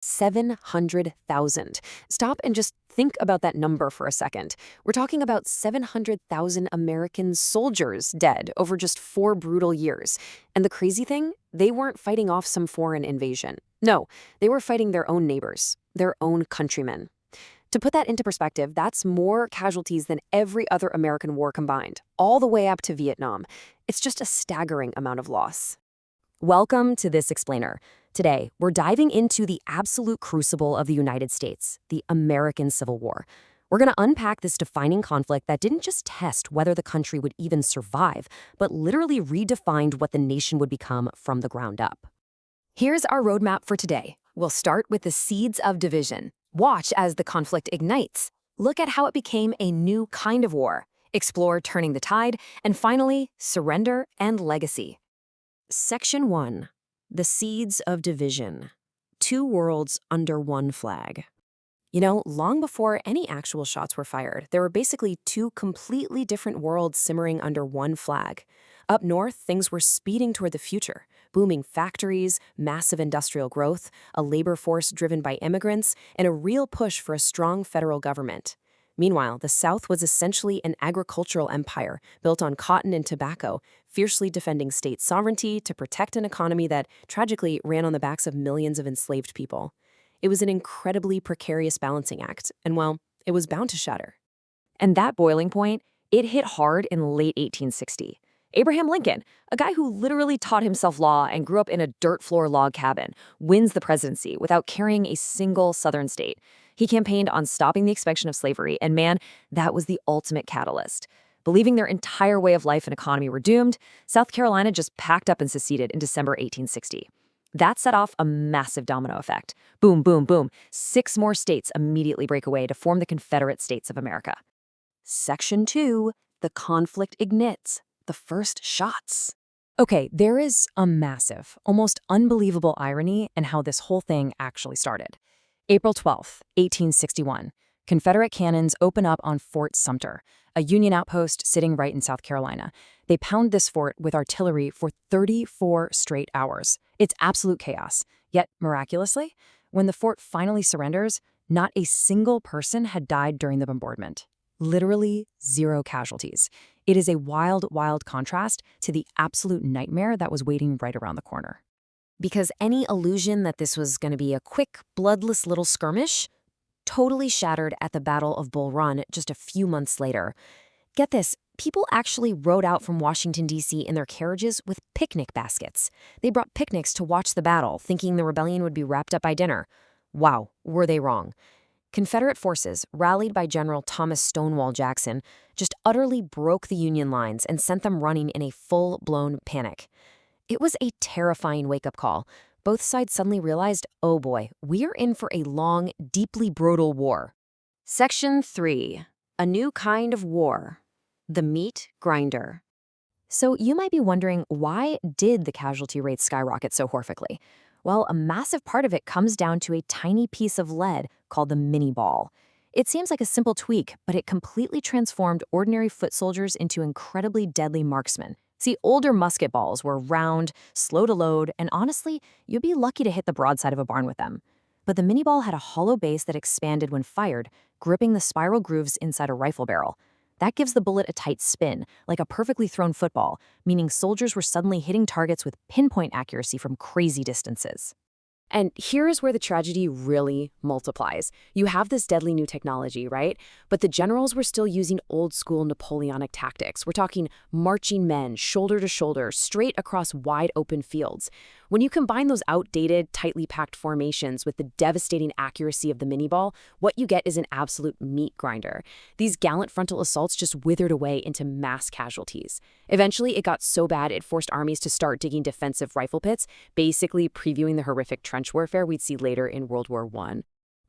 700,000. Stop and just think about that number for a second. We're talking about 700,000 American soldiers dead over just 4 brutal years. And the crazy thing, they weren't fighting off some foreign invasion. No, they were fighting their own neighbors, their own countrymen. To put that into perspective, that's more casualties than every other American war combined, all the way up to Vietnam. It's just a staggering amount of loss. Welcome to This Explainer. Today, we're diving into the absolute crucible of the United States, the American Civil War. We're going to unpack this defining conflict that didn't just test whether the country would even survive, but literally redefined what the nation would become from the ground up. Here's our roadmap for today. We'll start with the seeds of division. Watch as the conflict ignites. Look at how it became a new kind of war. Explore turning the tide. And finally, surrender and legacy. Section 1. The Seeds of Division. 2 worlds under one flag. You know, long before any actual shots were fired, there were basically 2 completely different worlds simmering under one flag. Up north, things were speeding toward the future. Booming factories, massive industrial growth, a labor force driven by immigrants, and a real push for a strong federal government. Meanwhile, the South was essentially an agricultural empire built on cotton and tobacco, fiercely defending state sovereignty to protect an economy that, tragically, ran on the backs of millions of enslaved people. It was an incredibly precarious balancing act, and well, it was bound to shatter. And that boiling point, it hit hard in late 1860. Abraham Lincoln, a guy who literally taught himself law and grew up in a dirt floor log cabin, wins the presidency without carrying a single Southern state. He campaigned on stopping the expansion of slavery, and man, that was the ultimate catalyst. Believing their entire way of life and economy were doomed, South Carolina just packed up and seceded in December 1860. That set off a massive domino effect. Boom, boom, boom. 6 more states immediately break away to form the Confederate States of America. Section 2. The conflict ignites. The first shots. Okay, there is a massive, almost unbelievable irony in how this whole thing actually started. April 12th, 1861. Confederate cannons open up on Fort Sumter, a Union outpost sitting right in South Carolina. They pound this fort with artillery for 34 straight hours. It's absolute chaos. Yet, miraculously, when the fort finally surrenders, not a single person had died during the bombardment. Literally 0 casualties. It is a wild, wild contrast to the absolute nightmare that was waiting right around the corner. Because any illusion that this was going to be a quick, bloodless little skirmish totally shattered at the Battle of Bull Run just a few months later. Get this, people actually rode out from Washington, D.C. in their carriages with picnic baskets. They brought picnics to watch the battle, thinking the rebellion would be wrapped up by dinner. Wow, were they wrong. Confederate forces, rallied by General Thomas Stonewall Jackson, just utterly broke the Union lines and sent them running in a full-blown panic. It was a terrifying wake-up call. Both sides suddenly realized, oh boy, we are in for a long, deeply brutal war. Section 3. A new kind of war. The meat grinder. So you might be wondering, why did the casualty rates skyrocket so horrifically? Well, a massive part of it comes down to a tiny piece of lead called the mini ball. It seems like a simple tweak, but it completely transformed ordinary foot soldiers into incredibly deadly marksmen. See, older musket balls were round, slow to load, and honestly, you'd be lucky to hit the broadside of a barn with them. But the mini ball had a hollow base that expanded when fired, gripping the spiral grooves inside a rifle barrel. That gives the bullet a tight spin, like a perfectly thrown football, meaning soldiers were suddenly hitting targets with pinpoint accuracy from crazy distances. And here's where the tragedy really multiplies. You have this deadly new technology, right? But the generals were still using old-school Napoleonic tactics. We're talking marching men, shoulder to shoulder, straight across wide open fields. When you combine those outdated, tightly packed formations with the devastating accuracy of the mini ball, what you get is an absolute meat grinder. These gallant frontal assaults just withered away into mass casualties. Eventually, it got so bad it forced armies to start digging defensive rifle pits, basically previewing the horrific trench warfare we'd see later in World War I.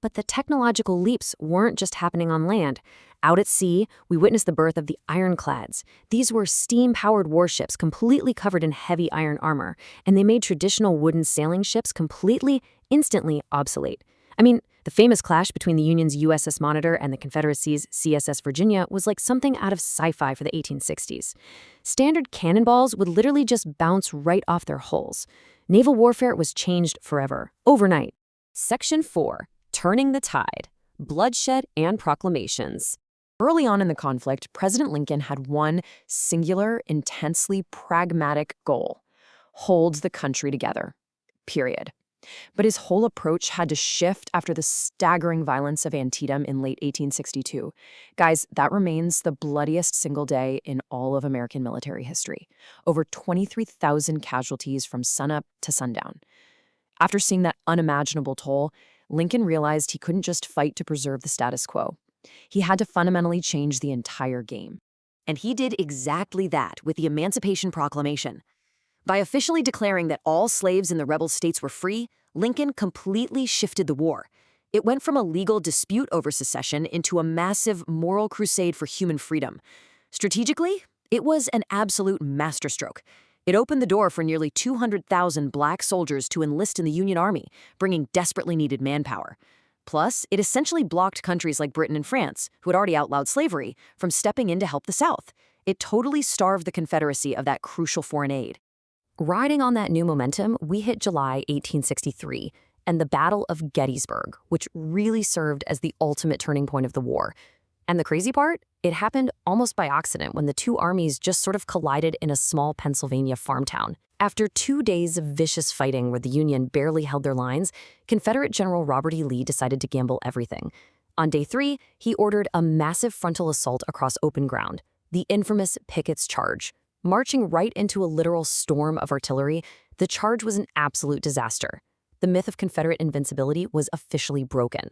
But the technological leaps weren't just happening on land. Out at sea, we witnessed the birth of the ironclads. These were steam-powered warships completely covered in heavy iron armor, and they made traditional wooden sailing ships completely, instantly obsolete. I mean, the famous clash between the Union's USS Monitor and the Confederacy's CSS Virginia was like something out of sci-fi for the 1860s. Standard cannonballs would literally just bounce right off their hulls. Naval warfare was changed forever, overnight. Section 4. Turning the Tide. Bloodshed and Proclamations. Early on in the conflict, President Lincoln had one singular, intensely pragmatic goal: hold the country together. Period. But his whole approach had to shift after the staggering violence of Antietam in late 1862. Guys, that remains the bloodiest single day in all of American military history. Over 23,000 casualties from sunup to sundown. After seeing that unimaginable toll, Lincoln realized he couldn't just fight to preserve the status quo. He had to fundamentally change the entire game. And he did exactly that with the Emancipation Proclamation. By officially declaring that all slaves in the rebel states were free, Lincoln completely shifted the war. It went from a legal dispute over secession into a massive moral crusade for human freedom. Strategically, it was an absolute masterstroke. It opened the door for nearly 200,000 black soldiers to enlist in the Union Army, bringing desperately needed manpower. Plus, it essentially blocked countries like Britain and France, who had already outlawed slavery, from stepping in to help the South. It totally starved the Confederacy of that crucial foreign aid. Riding on that new momentum, we hit July 1863 and the Battle of Gettysburg, which really served as the ultimate turning point of the war. And the crazy part? It happened almost by accident when the two armies just sort of collided in a small Pennsylvania farm town. After 2 days of vicious fighting where the Union barely held their lines, Confederate General Robert E. Lee decided to gamble everything. On day 3, he ordered a massive frontal assault across open ground, the infamous Pickett's Charge. Marching right into a literal storm of artillery, the charge was an absolute disaster. The myth of Confederate invincibility was officially broken.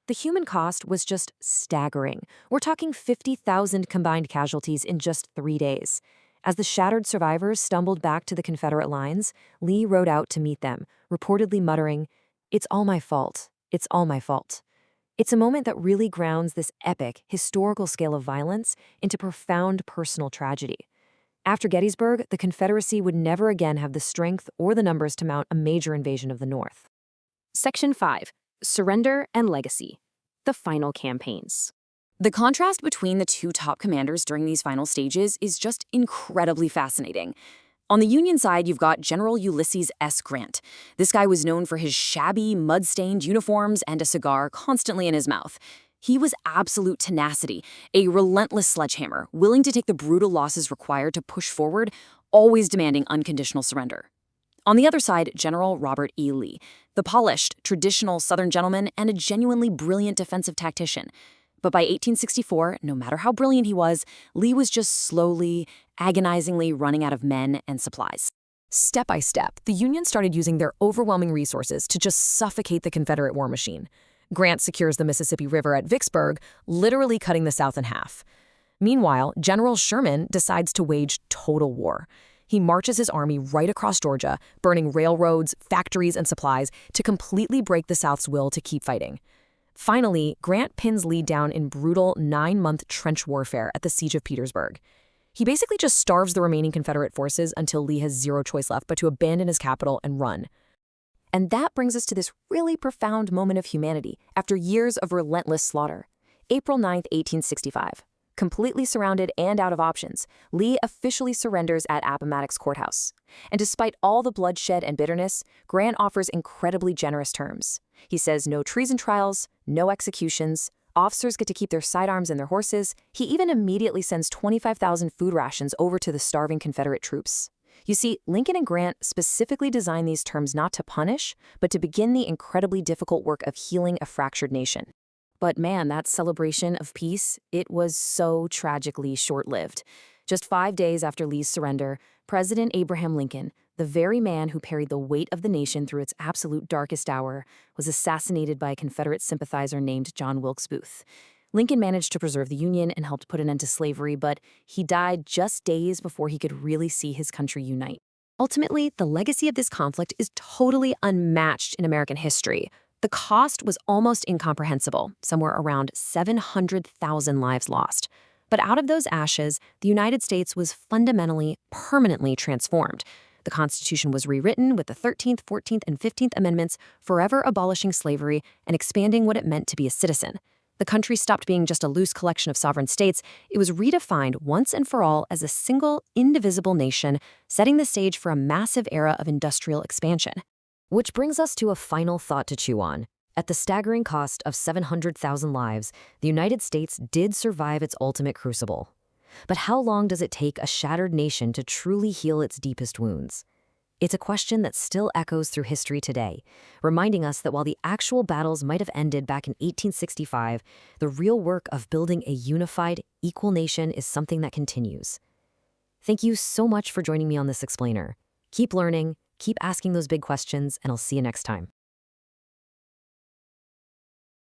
The human cost was just staggering. We're talking 50,000 combined casualties in just 3 days. As the shattered survivors stumbled back to the Confederate lines, Lee rode out to meet them, reportedly muttering, "It's all my fault. It's all my fault." It's a moment that really grounds this epic, historical scale of violence into profound personal tragedy. After Gettysburg, the Confederacy would never again have the strength or the numbers to mount a major invasion of the North. Section 5. Surrender and Legacy. The Final Campaigns. The contrast between the two top commanders during these final stages is just incredibly fascinating. On the Union side, you've got General Ulysses S. Grant. This guy was known for his shabby, mud-stained uniforms and a cigar constantly in his mouth. He was absolute tenacity, a relentless sledgehammer, willing to take the brutal losses required to push forward, always demanding unconditional surrender. On the other side, General Robert E. Lee, the polished, traditional Southern gentleman and a genuinely brilliant defensive tactician. But by 1864, no matter how brilliant he was, Lee was just slowly, agonizingly running out of men and supplies. Step by step, the Union started using their overwhelming resources to just suffocate the Confederate war machine. Grant secures the Mississippi River at Vicksburg, literally cutting the South in half. Meanwhile, General Sherman decides to wage total war. He marches his army right across Georgia, burning railroads, factories, and supplies to completely break the South's will to keep fighting. Finally, Grant pins Lee down in brutal 9-month trench warfare at the Siege of Petersburg. He basically just starves the remaining Confederate forces until Lee has zero choice left but to abandon his capital and run. And that brings us to this really profound moment of humanity after years of relentless slaughter. April 9, 1865. Completely surrounded and out of options, Lee officially surrenders at Appomattox Courthouse. And despite all the bloodshed and bitterness, Grant offers incredibly generous terms. He says no treason trials, no executions, officers get to keep their sidearms and their horses. He even immediately sends 25,000 food rations over to the starving Confederate troops. You see, Lincoln and Grant specifically designed these terms not to punish, but to begin the incredibly difficult work of healing a fractured nation. But man, that celebration of peace, it was so tragically short-lived. Just 5 days after Lee's surrender, President Abraham Lincoln, the very man who carried the weight of the nation through its absolute darkest hour, was assassinated by a Confederate sympathizer named John Wilkes Booth. Lincoln managed to preserve the Union and helped put an end to slavery, but he died just days before he could really see his country unite. Ultimately, the legacy of this conflict is totally unmatched in American history. The cost was almost incomprehensible, somewhere around 700,000 lives lost. But out of those ashes, the United States was fundamentally, permanently transformed. The Constitution was rewritten with the 13th, 14th, and 15th Amendments, forever abolishing slavery and expanding what it meant to be a citizen. The country stopped being just a loose collection of sovereign states. It was redefined once and for all as a single, indivisible nation, setting the stage for a massive era of industrial expansion. Which brings us to a final thought to chew on. At the staggering cost of 700,000 lives, the United States did survive its ultimate crucible. But how long does it take a shattered nation to truly heal its deepest wounds? It's a question that still echoes through history today, reminding us that while the actual battles might have ended back in 1865, the real work of building a unified, equal nation is something that continues. Thank you so much for joining me on this explainer. Keep learning, keep asking those big questions, and I'll see you next time.